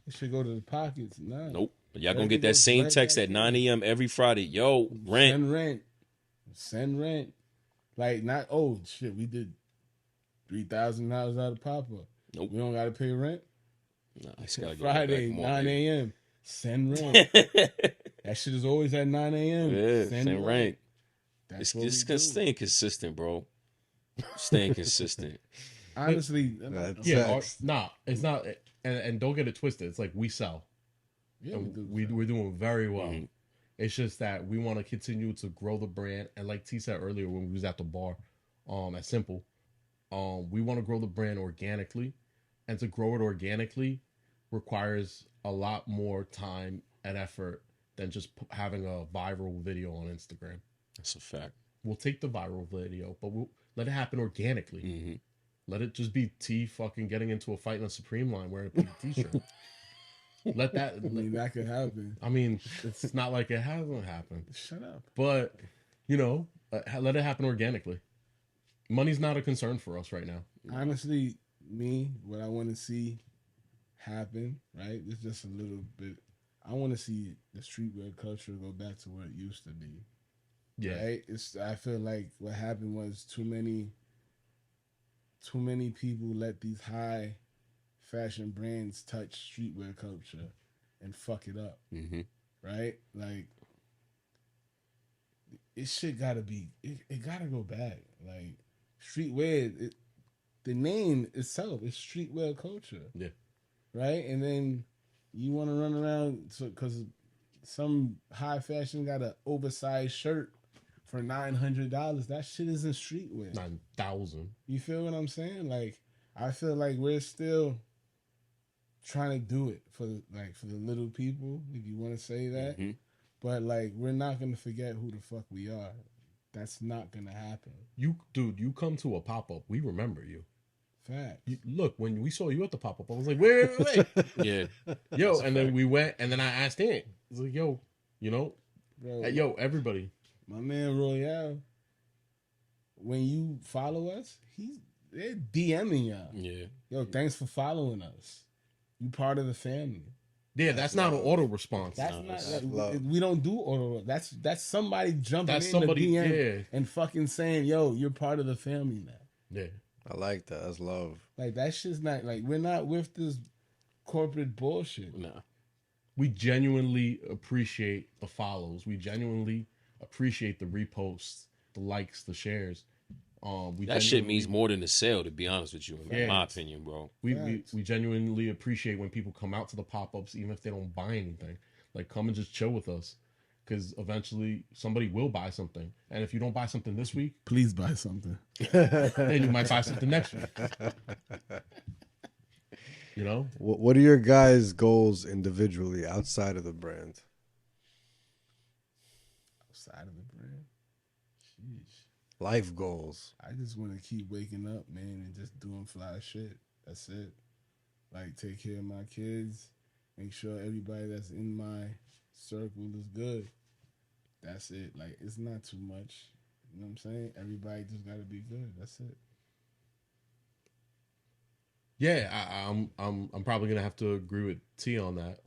it should go to the pockets. Nah. Nope. But y'all gonna get Everything that goes same right text back at in. 9 a.m. every Friday. Yo, rent. Send rent. Like, not, oh, shit, we did $3,000 out of pop-up. Nope. We don't got to pay rent? Nah, I just gotta go Friday, back more. 9 a.m. Send rent. That shit is always at 9 a.m. Yeah, send rent. That's It's what we just do. staying consistent, bro. Staying consistent. Honestly, That's Yeah, text. it's not. And don't get it twisted. It's like we sell. yeah, And we do. we're doing very well. Mhm. It's just that we want to continue to grow the brand. And like T said earlier when we was at the bar, at Simple, we want to grow the brand organically. And to grow it organically requires a lot more time and effort than just having a viral video on Instagram. That's a fact. We'll take the viral video, but we'll let it happen organically. Mm-hmm. Let it just be T fucking getting into a fight in a Supreme line wearing a PVT shirt. Let that. I mean, that could happen. I mean, it's not like it hasn't happened. Shut up. But, you know, let it happen organically. Money's not a concern for us right now. Honestly, what I want to see happen, right? It's just a little bit. I want to see the streetwear culture go back to what it used to be. Yeah. Right? I feel like what happened was too many people let these high fashion brands touch streetwear culture and fuck it up. Mm-hmm. Right? Like, it shit gotta be, it gotta go back. Like, streetwear, the name itself is streetwear culture. Yeah. Right? And then you want to run around because some high fashion got an oversized shirt for $900. That shit isn't streetwear. 9,000. You feel what I'm saying? Like, I feel like we're still trying to do it for the little people, if you want to say that. Mm-hmm. But like, we're not gonna forget who the fuck we are. That's not gonna happen. You come to a pop-up, we remember you. Fact. Look, when we saw you at the pop-up, I was like, wait. Yeah. Yo, and then we went, and then I asked Ant. I was like, yo, you know, Bro, hey, yo, everybody. my man Royale, when you follow us, they're DMing y'all. Yeah. Yo, thanks for following us. You part of the family. Yeah, that's not an auto response. That's No, not that's love. we don't do auto. That's somebody jumping That's in somebody, the DM yeah. and fucking saying, "Yo, you're part of the family now." Yeah. I like that. That's love. Like, that shit's not like, we're not with this corporate bullshit. Nah. We genuinely appreciate the follows. We genuinely appreciate the reposts, the likes, the shares. That shit means more than the sale, to be honest with you, in my Facts. opinion, bro. We genuinely appreciate when people come out to the pop-ups, even if they don't buy anything. Like, come and just chill with us, because eventually somebody will buy something. And if you don't buy something this week, Please buy something. then you might buy something next week. You know? What are your guys' goals individually outside of the brand? Outside of the brand. Sheesh. Life goals. I just want to keep waking up, man, and just doing fly shit. That's it. Like, take care of my kids. Make sure everybody that's in my circle is good. That's it. Like, it's not too much. You know what I'm saying? Everybody just got to be good. That's it. Yeah, I'm probably gonna have to agree with T on that.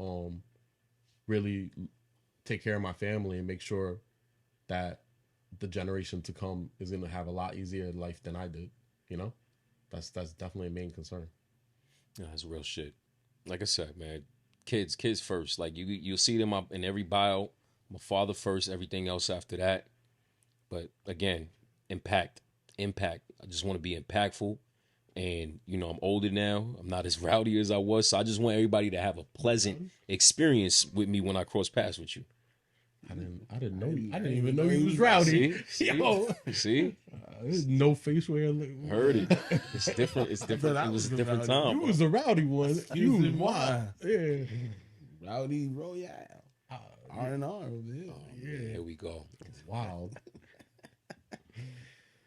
Really take care of my family and make sure that the generation to come is gonna have a lot easier life than I did. You know, that's definitely a main concern. Yeah, that's real shit. Like I said, man, kids first. Like, you'll see them up in every bio. My father first, everything else after that. But again, impact. I just want to be impactful. And, you know, I'm older now. I'm not as rowdy as I was. So I just want everybody to have a pleasant experience with me when I cross paths with you. I didn't know you. I didn't even know you was rowdy. See? Yo, See? there's no face where Heard it. It's different. It's different. I It was was a the different rowdy. time. you bro. was the rowdy one. Excuse me, You why? Yeah. Rowdy Royale. R&R over here. Yeah, here we go. Wild.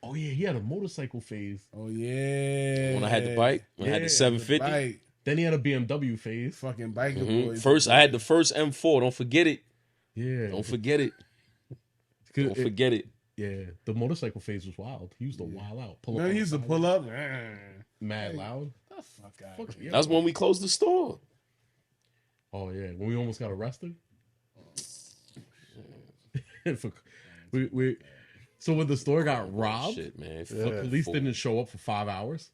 Oh yeah, he had a motorcycle phase. Oh, yeah. When I had the bike, when I had the Yeah, 750. Bike. Then he had a BMW phase. Fucking biker boys. First, I had the first M4. Don't forget it. Yeah. Don't forget it. Don't forget it. Yeah, the motorcycle phase was wild. He used to wild out. Pull Man, up he on used to the side, pull up. mad loud. The fuck out. Fuck yeah. That's when we closed the store. Oh yeah, when we almost got arrested. we so when the store got robbed, Shit, man. the police didn't show up for 5 hours.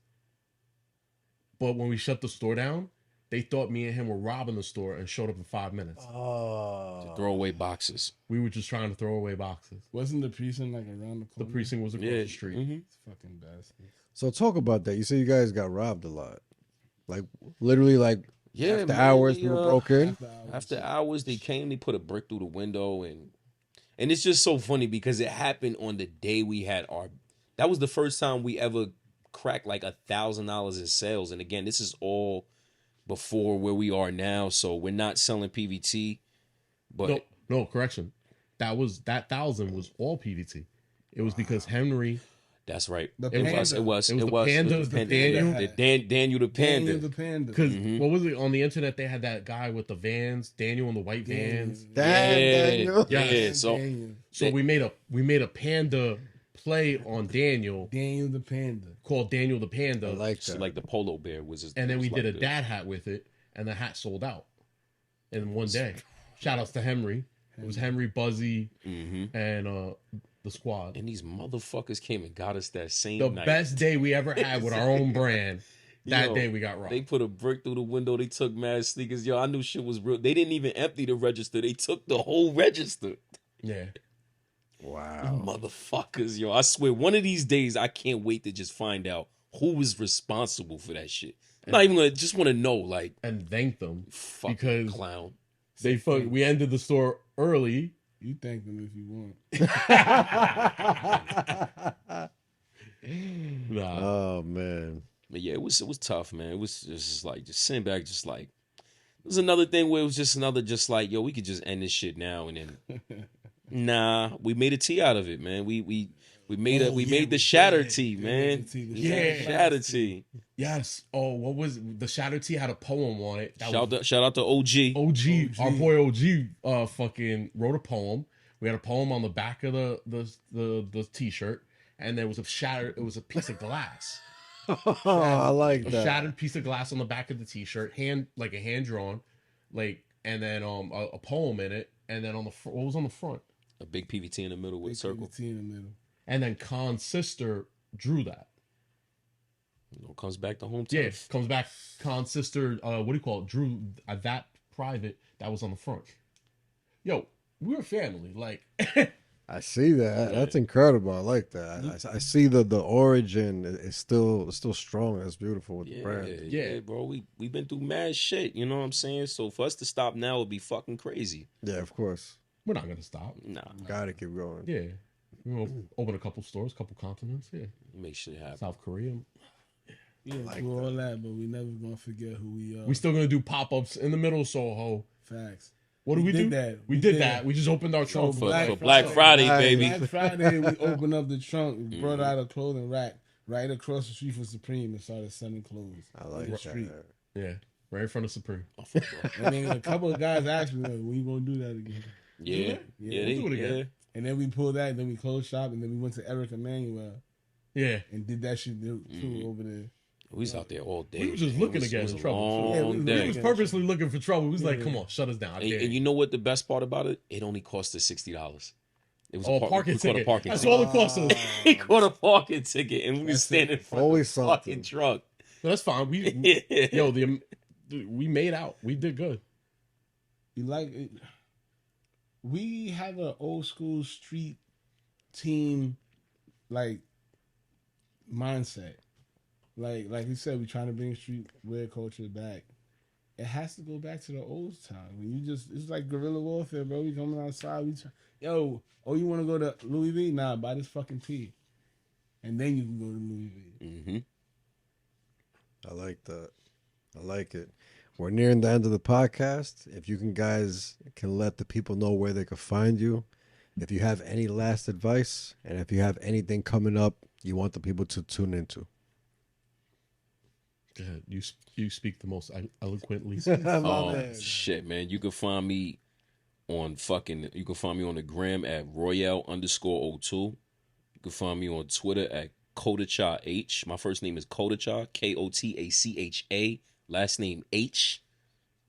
But when we shut the store down, they thought me and him were robbing the store and showed up in 5 minutes. Oh. Throw away boxes. We were just trying to throw away boxes. Wasn't the precinct like around the The corner? precinct was across Yeah. the street. It's fucking bastards. So talk about that. You say you guys got robbed a lot. Like, literally, like, Yeah, after man, hours, they, people broke in. After hours, they came. They put a brick through the window, and it's just so funny because it happened on the day we had our. That was the first time we ever cracked like $1,000 in sales. And again, this is all before where we are now. So we're not selling PVT, but No, correction. That 1,000 was all PVT. It was because Henry. that's right. The It panda. was. It was the panda, It was the Daniel. Daniel the panda. Daniel the panda. Because what was it on the internet? They had that guy with the Vans, Daniel in the white Vans. Daniel. Yeah. So Daniel. So we made a panda play on Daniel Daniel the panda. called Daniel the Panda. I like so that. like the polo bear was his, And then we was did a like dad hat with it, and the hat sold out in one day. Shout outs to Henry. It was Henry, Buzzy, and the squad. And these motherfuckers came and got us that same The night. best day we ever had with our own brand. That Yo, day we got robbed. They put a brick through the window. They took mad sneakers. Yo, I knew shit was real. They didn't even empty the register. They took the whole register. Yeah. Wow. Motherfuckers, yo. I swear, one of these days, I can't wait to just find out who was responsible for that shit. I'm not even gonna just want to know, like, And thanked them fucking because clown. we ended the store early. You thank them if you want. Nah. Oh man. But yeah, it was tough, man. It was just like just sitting back, just like it was another thing where it was just another, just like, yo, we could just end this shit now and then. Nah, we made a tea out of it, man. We made made the shatter tea, man. Yeah. Shatter tea. Yes. Oh, what was the Shadow T had a poem on it. That was Shout out to OG. OG, our boy OG, fucking wrote a poem. We had a poem on the back of the t-shirt, and there was a shattered. It was a piece of glass, Oh, I like a that. shattered piece of glass on the back of the t-shirt, hand drawn, like, and then a poem in it, and then on the what was on the front, A big PVT in the middle with a circle. PVT in the middle. and then Khan's sister drew that. You know, comes back to home Yeah, turf. comes back. Khan's sister, what do you call it? Drew that private that was on the front. Yo, we were family. Like, I see that. That's incredible. I like that. I see the origin is still strong. That's beautiful with the brand. Yeah, bro. We've been through mad shit. You know what I'm saying? So for us to stop now would be fucking crazy. Yeah, of course. we're not gonna stop. Nah, Gotta keep going. Yeah, we'll open a couple stores, couple continents. Yeah, make shit happen. South Korea. Yeah, do all that, but we never gonna forget who we are. We still gonna do pop ups in the middle of Soho. Facts. What do we do? did that. We did that. We just opened our trunk. For Black Black Friday. Friday, baby. Black Friday, we opened up the trunk, we brought out a clothing rack right across the street from Supreme and started selling clothes. I like the that. street. Yeah, right in front of Supreme. And then a couple of guys asked me, like, when you gonna do that again? Yeah, Yeah, we'll do it again. yeah. And then we pulled that, and then we closed shop, and then we went to Eric Emmanuel Yeah, and did that shit too over there. We was out there all day. we were just looking to get in trouble. Long Yeah, we was day. He was purposely looking for trouble. He was like, "Come on, shut us down." I dare And you know what the best part about it? It only cost us $60. It was Oh, a parking we caught ticket. a parking That's ticket. all it cost us. He caught a parking ticket, and we was standing in front Always of the fucking something. truck. No, that's fine. We we made out. We did good. You like it? We have an old school street team like mindset. Like you said, we're trying to bring streetwear culture back. It has to go back to the old time when it's like guerrilla warfare, bro. We coming outside, you want to go to Louis V? Nah, buy this fucking tee, and then you can go to Louis V. Mm-hmm. I like that. I like it. We're nearing the end of the podcast. If you guys can let the people know where they can find you, if you have any last advice, and if you have anything coming up you want the people to tune into. Go ahead. You speak the most eloquently. Shit, man. You can find me on the gram at Royale_02. You can find me on Twitter at Kotacha H. My first name is Kotacha, Kotacha. Last name H.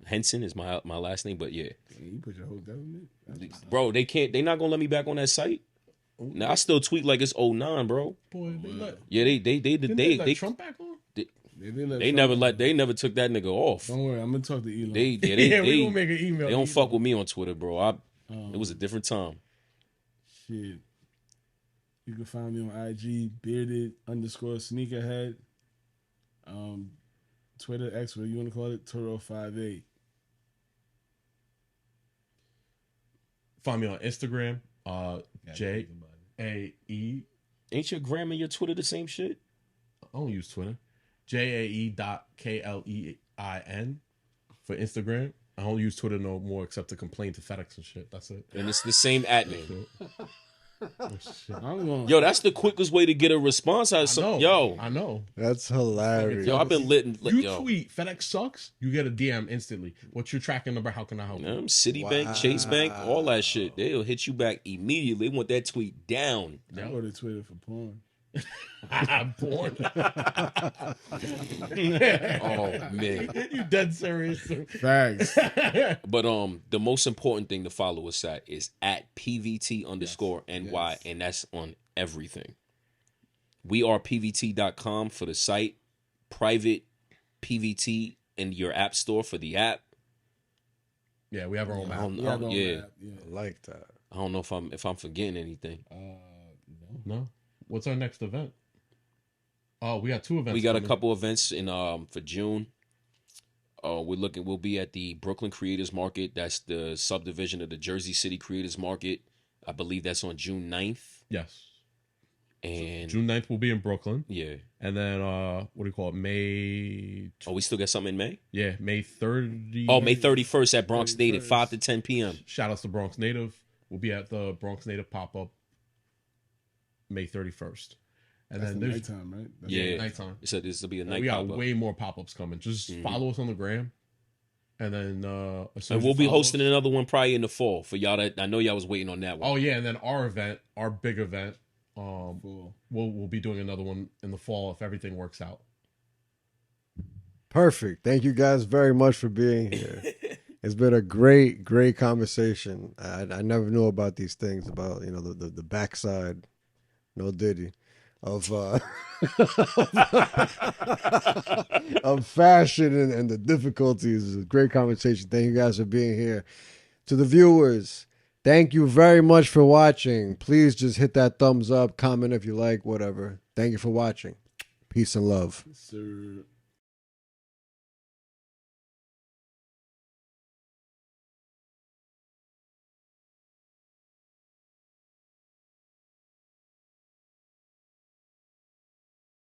Henson is my last name, but yeah. You put your whole government. Bro, they're not gonna let me back on that site. Now I still tweet like it's 09, bro. Boy, they let Yeah, they let Trump back on. They never took that nigga off. Don't worry, I'm gonna talk to Elon. They we gonna make an email. They don't fuck with me on Twitter, bro. It was a different time. Shit. You can find me on IG, bearded_sneakerhead. Twitter, X, what you want to call it, Toro58. Find me on Instagram, JAE. Ain't your gram and your Twitter the same shit? don't use Twitter. JAE.KLEIN for Instagram. I don't use Twitter no more except to complain to FedEx and shit. That's it. And it's the same at name. I don't know. Yo, that's the quickest way to get a response. I know. That's hilarious. Yo, I've been lit. You tweet FedEx sucks, you get a DM instantly. What's your tracking number? How can I help you? Citibank, Chase Bank, all that shit. They'll hit you back immediately. They want that tweet down. I order Twitter for porn. Porn. Oh man, You dead serious? Facts. but the most important thing to follow us at is at PVT_NY, and that's on everything. We are PVT.com for the site, private PVT in your app store for the app. Yeah, we have our own map. Yeah, I like that. I don't know if I'm forgetting anything. No. What's our next event? Oh, we got 2 events. We got coming. a couple events in for June. We'll be at the Brooklyn Creators Market. That's the subdivision of the Jersey City Creators Market. I believe that's on June 9th. Yes. And June 9th will be in Brooklyn. yeah. And then what do you call it? May Oh, we still got something in May? Yeah, May 30. Oh, May 31st at Bronx Native, 5 to 10 p.m. Shout outs to Bronx Native. We'll be at the Bronx Native pop-up May 31st. And That's then the there's nighttime, right? That's Yeah. nighttime. It said this will be a night We got pop-up. way more pop-ups coming. Just follow us on the gram. And then as soon And as we'll you be follow hosting us- another one probably in the fall for y'all that I know y'all was waiting on that one. Oh yeah, and then our event, our big event, Cool. we'll be doing another one in the fall if everything works out. Perfect. Thank you guys very much for being here. It's been a great conversation. I never knew about these things, about the backside, no Diddy, of of fashion and the difficulties. It's a great conversation. Thank you guys for being here. To the viewers, thank you very much for watching. Please just hit that thumbs up, comment if you like, whatever. Thank you for watching. Peace and love. Sir.